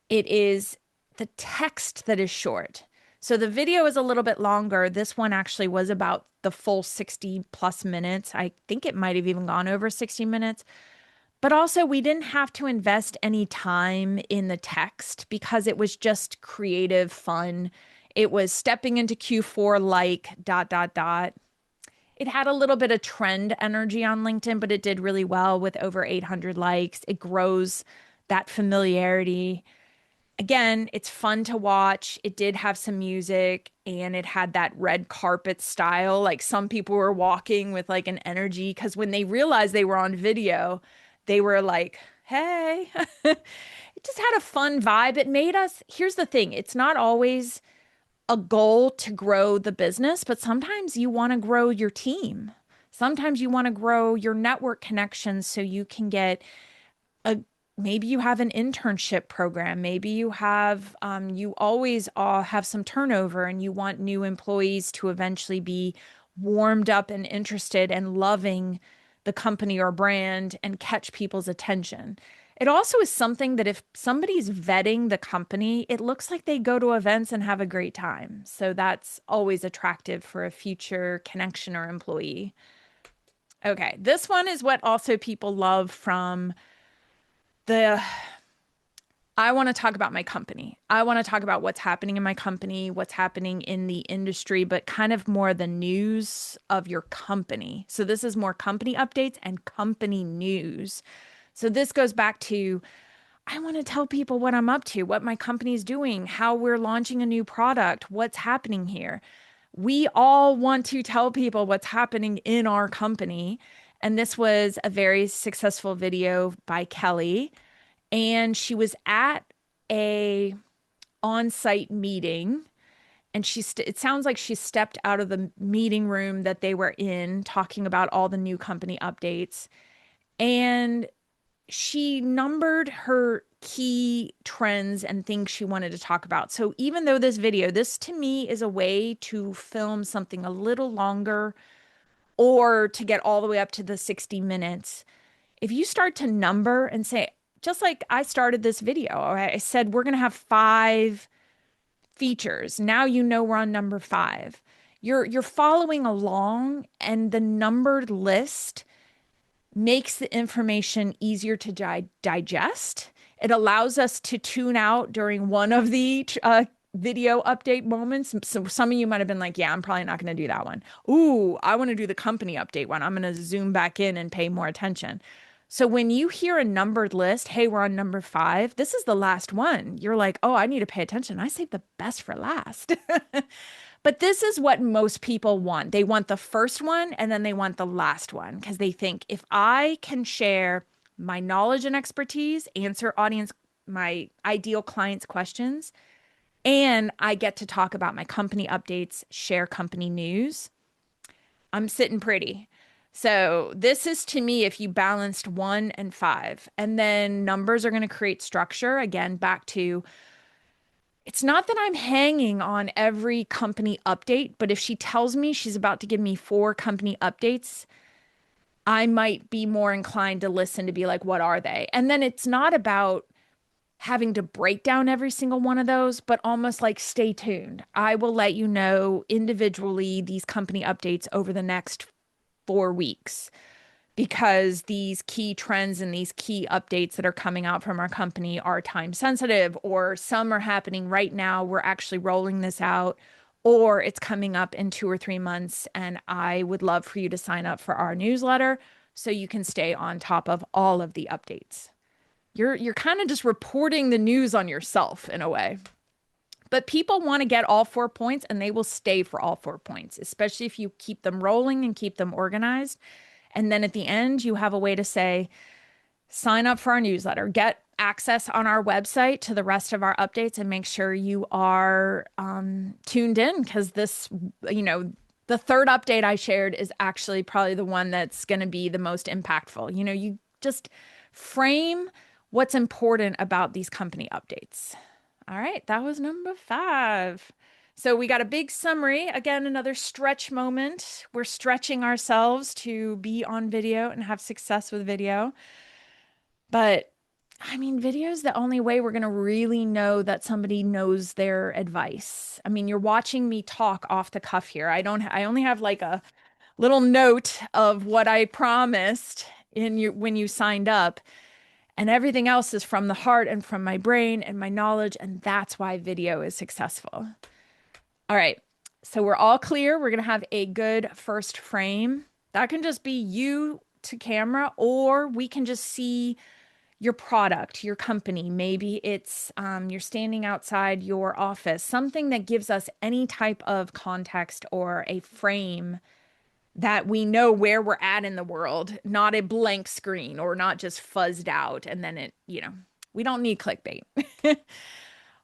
It is the text that is short. So the video is a little bit longer. This one actually was about the full 60 plus minutes. I think it might have even gone over 60 minutes. But also, we didn't have to invest any time in the text because it was just creative fun. It was stepping into Q4 like ... It had a little bit of trend energy on LinkedIn, but it did really well with over 800 likes. It grows that familiarity. Again, it's fun to watch. It did have some music and it had that red carpet style. Like some people were walking with like an energy because when they realized they were on video, they were like, hey, it just had a fun vibe. It made us, here's the thing, it's not always a goal to grow the business, but sometimes you want to grow your team. Sometimes you want to grow your network connections so you can get a maybe you have an internship program. Maybe you have you always have some turnover and you want new employees to eventually be warmed up and interested and loving the company or brand and catch people's attention. It also is something that if somebody's vetting the company, it looks like they go to events and have a great time. So that's always attractive for a future connection or employee. Okay, this one is what also people love from the I want to talk about my company. I want to talk about what's happening in my company, what's happening in the industry, but kind of more the news of your company. So this is more company updates and company news. So this goes back to I want to tell people what I'm up to, what my company's doing, how we're launching a new product, what's happening here. We all want to tell people what's happening in our company. And this was a very successful video by Kelly. And she was at a on-site meeting and it sounds like she stepped out of the meeting room that they were in talking about all the new company updates. And she numbered her key trends and things she wanted to talk about. So even though this to me is a way to film something a little longer or to get all the way up to the 60 minutes. If you start to number and say, just like I started this video, I said we're going to have 5 features. Now you know we're on number 5. You're following along, and the numbered list makes the information easier to digest. It allows us to tune out during one of the video update moments. So some of you might have been like, yeah, I'm probably not going to do that one. Ooh, I want to do the company update one. I'm going to zoom back in and pay more attention. So when you hear a numbered list, hey, we're on number 5, this is the last one. You're like, oh, I need to pay attention. I saved the best for last. But this is what most people want. They want the first one and then they want the last one because they think if I can share my knowledge and expertise, answer my ideal clients' questions, and I get to talk about my company updates, share company news, I'm sitting pretty. So this is to me if you balanced 1 and 5, and then numbers are going to create structure. Again, back to it's not that I'm hanging on every company update, but if she tells me she's about to give me 4 company updates, I might be more inclined to listen to be like, what are they? And then it's not about having to break down every single one of those, but almost like stay tuned. I will let you know individually these company updates over the next 4 weeks because these key trends and these key updates that are coming out from our company are time sensitive, or some are happening right now. We're actually rolling this out, or it's coming up in 2 or 3 months. And I would love for you to sign up for our newsletter so you can stay on top of all of the updates. You're kind of just reporting the news on yourself in a way. But people want to get all 4 points and they will stay for all 4 points, especially if you keep them rolling and keep them organized. And then at the end, you have a way to say, sign up for our newsletter, get access on our website to the rest of our updates, and make sure you are tuned in because the third update I shared is actually probably the one that's going to be the most impactful. You just frame what's important about these company updates. All right, that was number 5. So we got a big summary. Again, another stretch moment. We're stretching ourselves to be on video and have success with video. But I mean, video is the only way we're going to really know that somebody knows their advice. I mean, you're watching me talk off the cuff here. I only have like a little note of what I promised when you signed up. And everything else is from the heart and from my brain and my knowledge. And that's why video is successful. All right. So we're all clear. We're going to have a good first frame. That can just be you to camera, or we can just see your product, your company. Maybe it's you're standing outside your office, something that gives us any type of context or a frame that we know where we're at in the world, not a blank screen or not just fuzzed out. And then we don't need clickbait.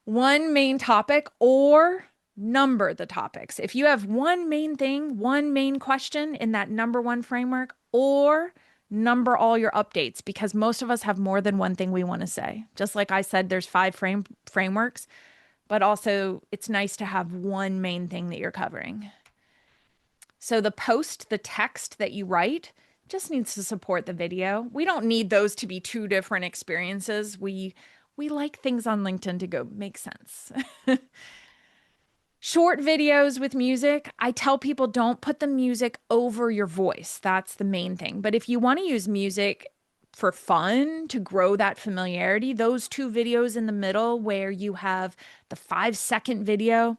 One main topic, or number the topics. If you have one main thing, one main question in that number 1 framework, or number all your updates, because most of us have more than one thing we want to say. Just like I said, there's 5 frameworks, but also it's nice to have one main thing that you're covering. So the text that you write just needs to support the video. We don't need those to be 2 different experiences. We like things on LinkedIn to go make sense. Short videos with music. I tell people don't put the music over your voice. That's the main thing. But if you want to use music for fun to grow that familiarity, those 2 videos in the middle where you have the 5-second video,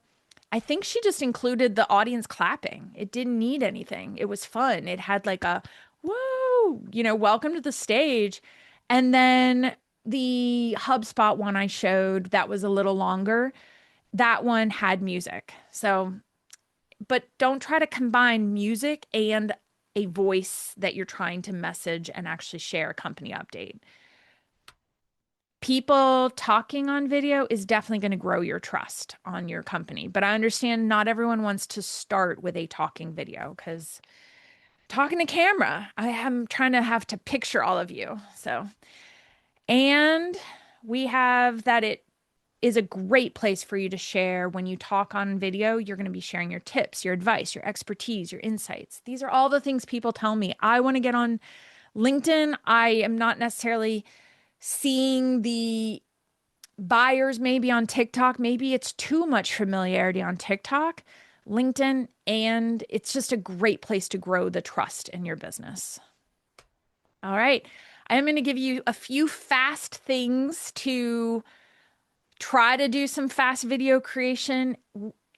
I think she just included the audience clapping. It didn't need anything. It was fun. It had like a, whoa, welcome to the stage. And then the HubSpot one I showed that was a little longer, that one had music. So, but don't try to combine music and a voice that you're trying to message and actually share a company update. People talking on video is definitely going to grow your trust on your company. But I understand not everyone wants to start with a talking video because talking to camera, I am trying to have to picture all of you. So And we have that it is a great place for you to share when you talk on video. You're going to be sharing your tips, your advice, your expertise, your insights. These are all the things people tell me. I want to get on LinkedIn. I am not necessarily seeing the buyers maybe on TikTok. Maybe it's too much familiarity on TikTok, LinkedIn, and it's just a great place to grow the trust in your business. All right. I'm going to give you a few fast things to try to do some fast video creation.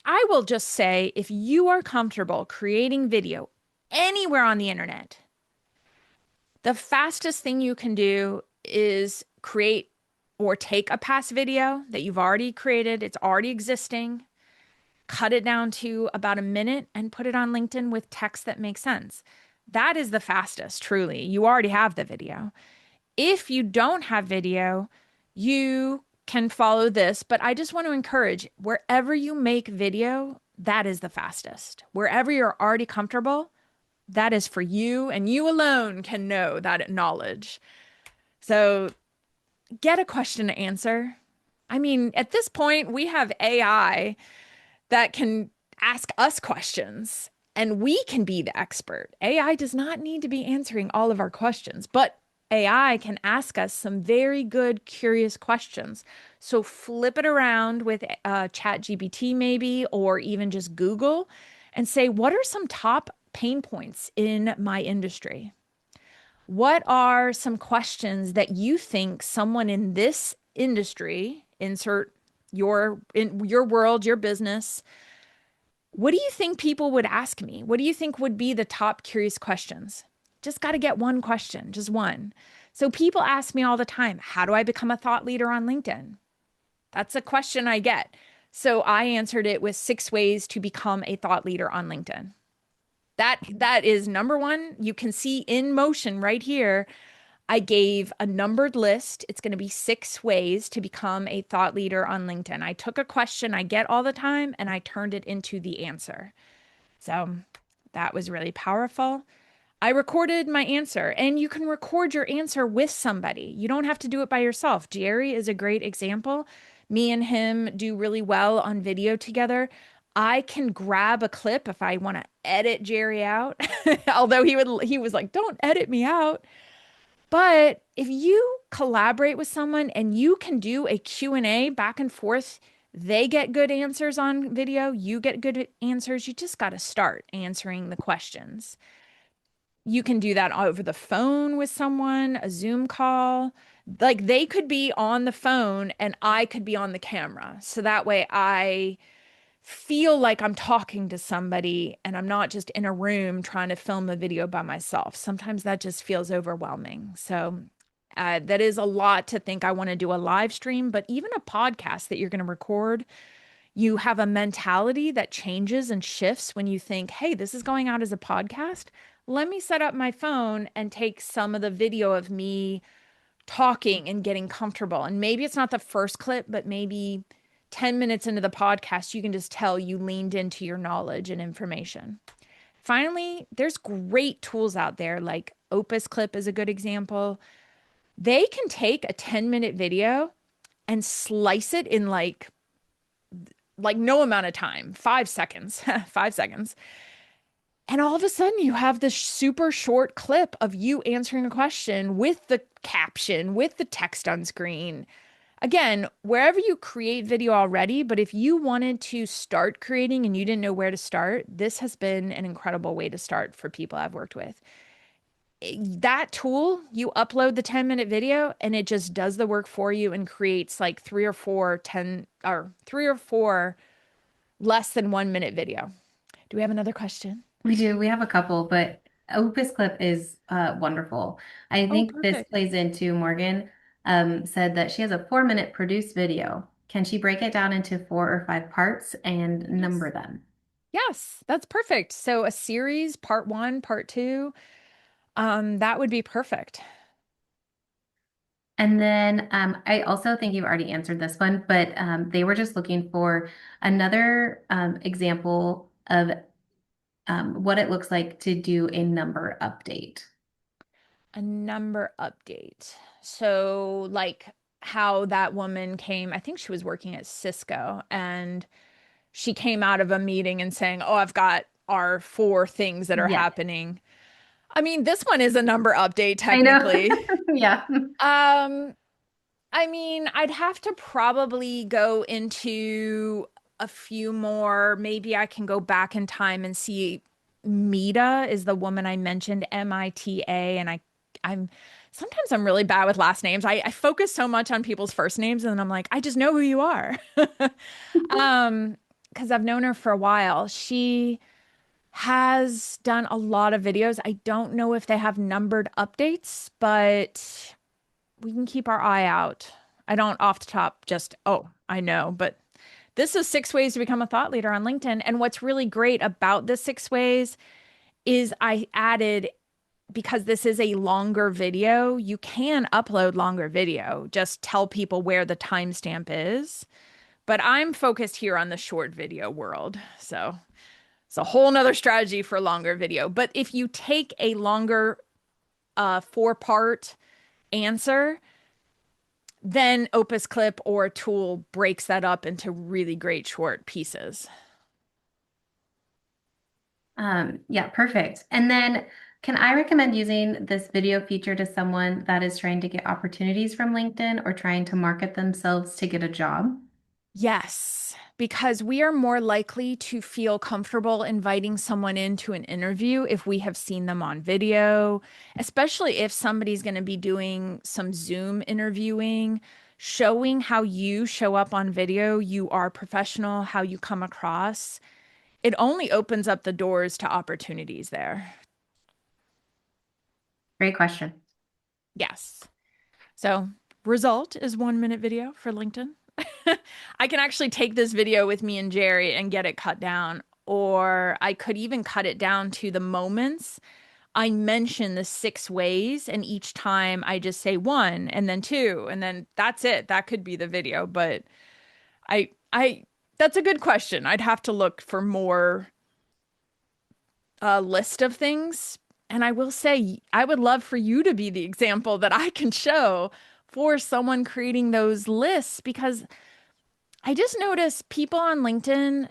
I will just say if you are comfortable creating video anywhere on the internet, the fastest thing you can do is create or take a past video that you've already created, it's already existing, cut it down to about a minute and put it on LinkedIn with text that makes sense. That is the fastest, truly. You already have the video. If you don't have video, you can follow this, but I just want to encourage wherever you make video, that is the fastest. Wherever you're already comfortable, that is for you, and you alone can know that knowledge. So get a question to answer. I mean, at this point, we have AI that can ask us questions and we can be the expert. AI does not need to be answering all of our questions, but AI can ask us some very good, curious questions. So flip it around with Chat GPT, maybe, or even just Google and say, what are some top pain points in my industry? What are some questions that you think someone in this industry, insert in your world, your business, what do you think people would ask me? What do you think would be the top curious questions? Just got to get one question, just one. So people ask me all the time, how do I become a thought leader on LinkedIn? That's a question I get. So I answered it with 6 ways to become a thought leader on LinkedIn. That is number one. You can see in motion right here. I gave a numbered list. It's going to be 6 ways to become a thought leader on LinkedIn. I took a question I get all the time and I turned it into the answer. So that was really powerful. I recorded my answer, and you can record your answer with somebody. You don't have to do it by yourself. Jerry is a great example. Me and him do really well on video together. I can grab a clip if I want to edit Jerry out. Although he was like, "Don't edit me out." But if you collaborate with someone and you can do a Q&A back and forth, they get good answers on video, you get good answers, you just got to start answering the questions. You can do that over the phone with someone, a Zoom call. Like they could be on the phone and I could be on the camera. So that way I feel like I'm talking to somebody and I'm not just in a room trying to film a video by myself. Sometimes that just feels overwhelming. So that is a lot to think I want to do a live stream, but even a podcast that you're going to record, you have a mentality that changes and shifts when you think, hey, this is going out as a podcast. Let me set up my phone and take some of the video of me talking and getting comfortable. And maybe it's not the first clip, but maybe 10 minutes into the podcast, you can just tell you leaned into your knowledge and information. Finally, there's great tools out there like Opus Clip is a good example. They can take a 10-minute video and slice it in like no amount of time, 5 seconds, 5 seconds. And all of a sudden, you have this super short clip of you answering a question with the caption, with the text on screen. Again, wherever you create video already, but if you wanted to start creating and you didn't know where to start, this has been an incredible way to start for people I've worked with. That tool, you upload the 10-minute video and it just does the work for you and creates like 3 or 4 less than 1 minute video. Do we have another question? We do. We have a couple, but Opus Clip is wonderful. I Oh, think this perfect. plays into Morgan said that she has a 4-minute produced video. Can she break it down into 4 or 5 parts and Yes. number them? Yes, that's perfect. So a series, part one, part two, that would be perfect. And then I also think you've already answered this one, but they were just looking for another example of what it looks like to do a number update. A number update. So, like how that woman came, I think she was working at Cisco, and she came out of a meeting and saying, "Oh, I've got our four things that are Yeah, happening." I mean, this one is a number update I know. technically. Yeah. Um, I mean, I'd have to probably go into a few more. Maybe I can go back in time and see. Mita is the woman I mentioned, Mita, and I'm sometimes I'm really bad with last names. I focus so much on people's first names, and then I'm like, I just know who you are. Um, because I've known her for a while. She has done a lot of videos. I don't know if they have numbered updates, but we can keep our eye out. I don't off the top just, oh, I know, but this is 6 ways to become a thought leader on LinkedIn. And what's really great about this 6 ways is I added, because this is a longer video, you can upload longer video. Just tell people where the timestamp is. But I'm focused here on the short video world. So it's a whole nother strategy for longer video. But if you take a longer 4-part answer, then Opus Clip or a tool breaks that up into really great short pieces. Yeah, perfect. And then can I recommend using this video feature to someone that is trying to get opportunities from LinkedIn or trying to market themselves to get a job? Yes, because we are more likely to feel comfortable inviting someone into an interview if we have seen them on video, especially if somebody's going to be doing some Zoom interviewing. Showing how you show up on video, you are professional, how you come across, it only opens up the doors to opportunities there. Great question. Yes. So, result is 1 minute video for LinkedIn. I can actually take this video with me and Jerry and get it cut down, or I could even cut it down to the moments. I mention the 6 ways, and each time I just say one and then two, and then that's it. That could be the video, but I, that's a good question. I'd have to look for more list of things. And I will say, I would love for you to be the example that I can show for someone creating those lists, because I just notice people on LinkedIn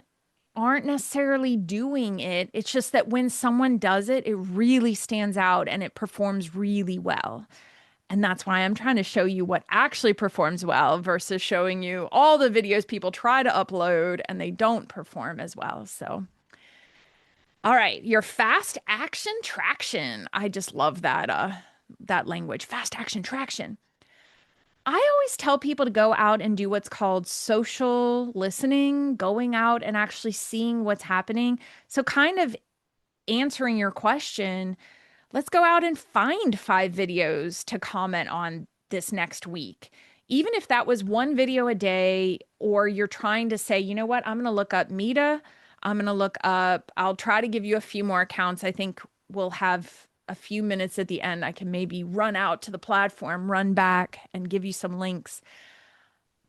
aren't necessarily doing it. It's just that when someone does it, it really stands out and it performs really well. And that's why I'm trying to show you what actually performs well versus showing you all the videos people try to upload and they don't perform as well. So, all right, your fast action traction. I just love that language, fast action traction. I always tell people to go out and do what's called social listening, going out and actually seeing what's happening. So, kind of answering your question, let's go out and find 5 videos to comment on this next week. Even if that was one video a day, or you're trying to say, you know what, I'm going to look up Meta. I'm going to look up, I'll try to give you a few more accounts. I think we'll have a few minutes at the end. I can maybe run out to the platform, run back, and give you some links.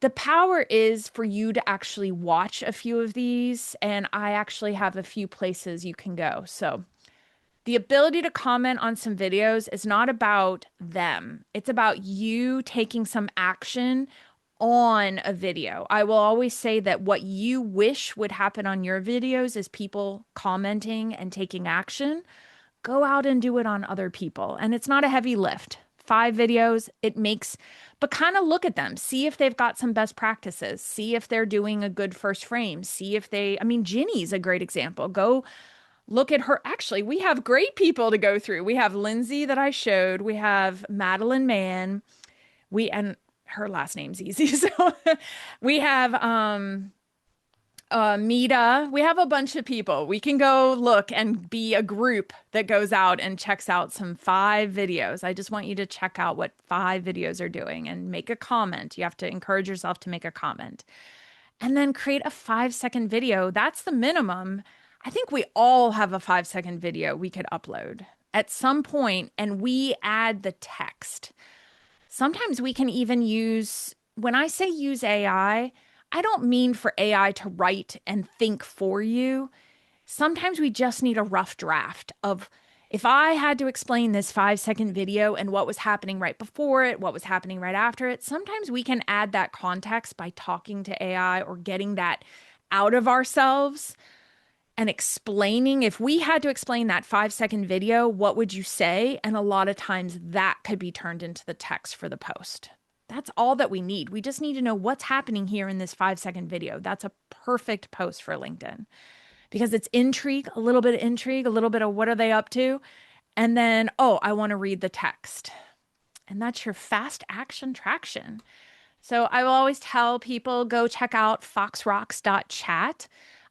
The power is for you to actually watch a few of these, and I actually have a few places you can go. So, the ability to comment on some videos is not about them. It's about you taking some action on a video. I will always say that what you wish would happen on your videos is people commenting and taking action. Go out and do it on other people. And it's not a heavy lift. 5 videos, it makes, but kind of look at them, see if they've got some best practices, see if they're doing a good first frame, see if they, I mean, Ginny's a great example. Go look at her. Actually, we have great people to go through. We have Lindsay that I showed. We have Madeline Mann. And her last name's easy. So we have Mita. We have a bunch of people. We can go look and be a group that goes out and checks out some 5 videos. I just want you to check out what 5 videos are doing and make a comment. You have to encourage yourself to make a comment and then create a 5-second video. That's the minimum. I think we all have a 5-second video we could upload at some point, and we add the text. Sometimes we can even use, when I say use I don't mean for AI to write and think for you. Sometimes we just need a rough draft of, If I had to explain this 5-second video and what was happening right before it, what was happening right after it, sometimes we can add that context by talking to AI or getting that out of ourselves and explaining. If we had to explain that 5-second video, what would you say? And a lot of times that could be turned into the text for the post. That's all that we need. We just need to know what's happening here in this 5-second video. That's a perfect post for LinkedIn because it's intrigue, a little bit of intrigue, a little bit of what are they up to? And then, oh, I want to read the text. And that's your fast action traction. So I will always tell people go check out foxrocks.chat.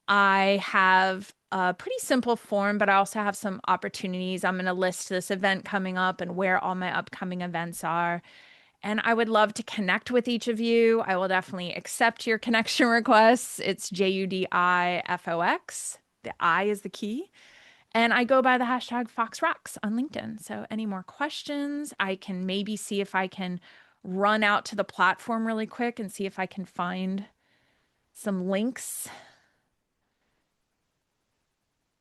I have a pretty simple form, but I also have some opportunities. I'm going to list this event coming up and where all my upcoming events are. And I would love to connect with each of you. I will definitely accept your connection requests. It's JUDIFOX. The I is the key. And I go by the hashtag FoxRocks on LinkedIn. So any more questions, I can maybe see if I can run out to the platform really quick and see if I can find some links.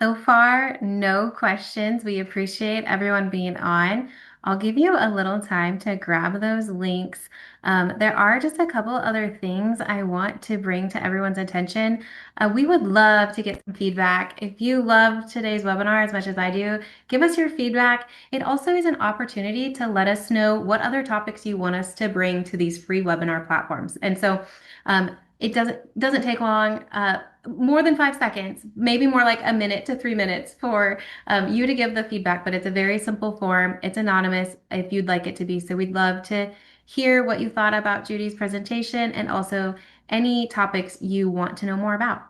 So far, no questions. We appreciate everyone being on. I'll give you a little time to grab those links. There are just a couple other things I want to bring to everyone's attention. We would love to get some feedback. If you love today's webinar as much as I do, give us your feedback. It also is an opportunity to let us know what other topics you want us to bring to these free webinar platforms. And so it doesn't take long. More than 5 seconds, maybe more like a minute to 3 minutes for you to give the feedback, but it's a very simple form. It's anonymous if you'd like it to be. So we'd love to hear what you thought about Judy's presentation and also any topics you want to know more about.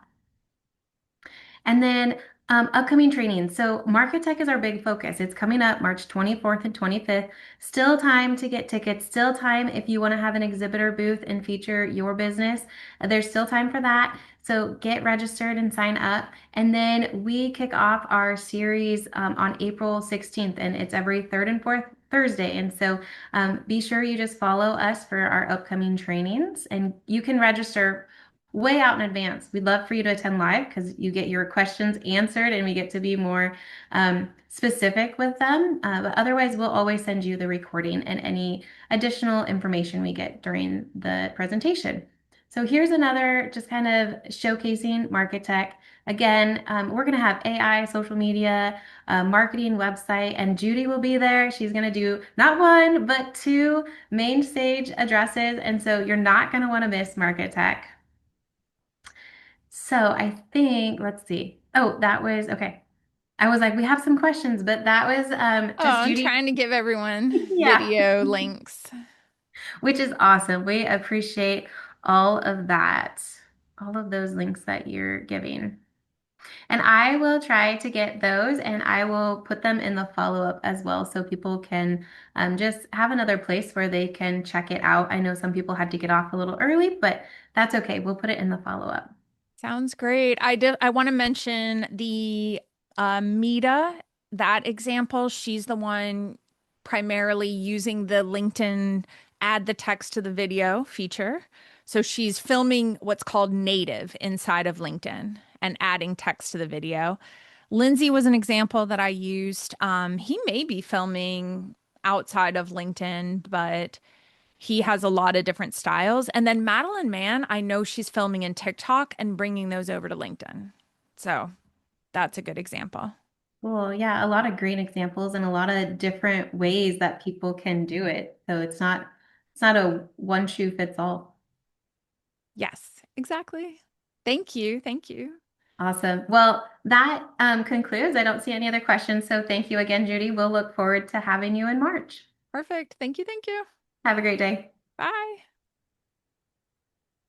And then upcoming training. So MarkeTech is our big focus. It's coming up March 24th and 25th. Still time to get tickets. Still time if you want to have an exhibitor booth and feature your business. There's still time for that. So get registered and sign up. And then we kick off our series on April 16th, and it's every third and fourth Thursday. And so be sure you just follow us for our upcoming trainings, and you can register way out in advance. We'd love for you to attend live because you get your questions answered and we get to be more specific with them. But otherwise, we'll always send you the recording and any additional information we get during the presentation. So here's another just kind of showcasing MarkeTech. Again, we're going to have AI, social media, marketing website, and Judy will be there. She's going to do not one, but two main stage addresses. And so you're not going to want to miss MarkeTech. So I think, let's see. Oh, that was okay. I was like, we have some questions, but that was Oh, just I'm Judy. trying to give everyone Yeah, video links. which is awesome. We appreciate all of that, all of those links that you're giving. And I will try to get those and I will put them in the follow-up as well so people can just have another place where they can check it out. I know some people had to get off a little early, but that's okay. We'll put it in the follow-up. Sounds great. I want to mention the Mita, that example. She's the one primarily using the LinkedIn add the text to the video feature. So she's filming what's called native inside of LinkedIn and adding text to the video. Lindsay was an example that I used. He may be filming outside of LinkedIn, but he has a lot of different styles. And then Madeline Mann, I know she's filming in TikTok and bringing those over to LinkedIn. So that's a good example. Well, yeah, a lot of great examples and a lot of different ways that people can do it. So it's not a one shoe fits all. Yes, exactly. Thank you. Thank you. Awesome. Well, that concludes. I don't see any other questions. So thank you again, Judy. We'll look forward to having you in March. Perfect. Thank you. Thank you. Have a great day. Bye.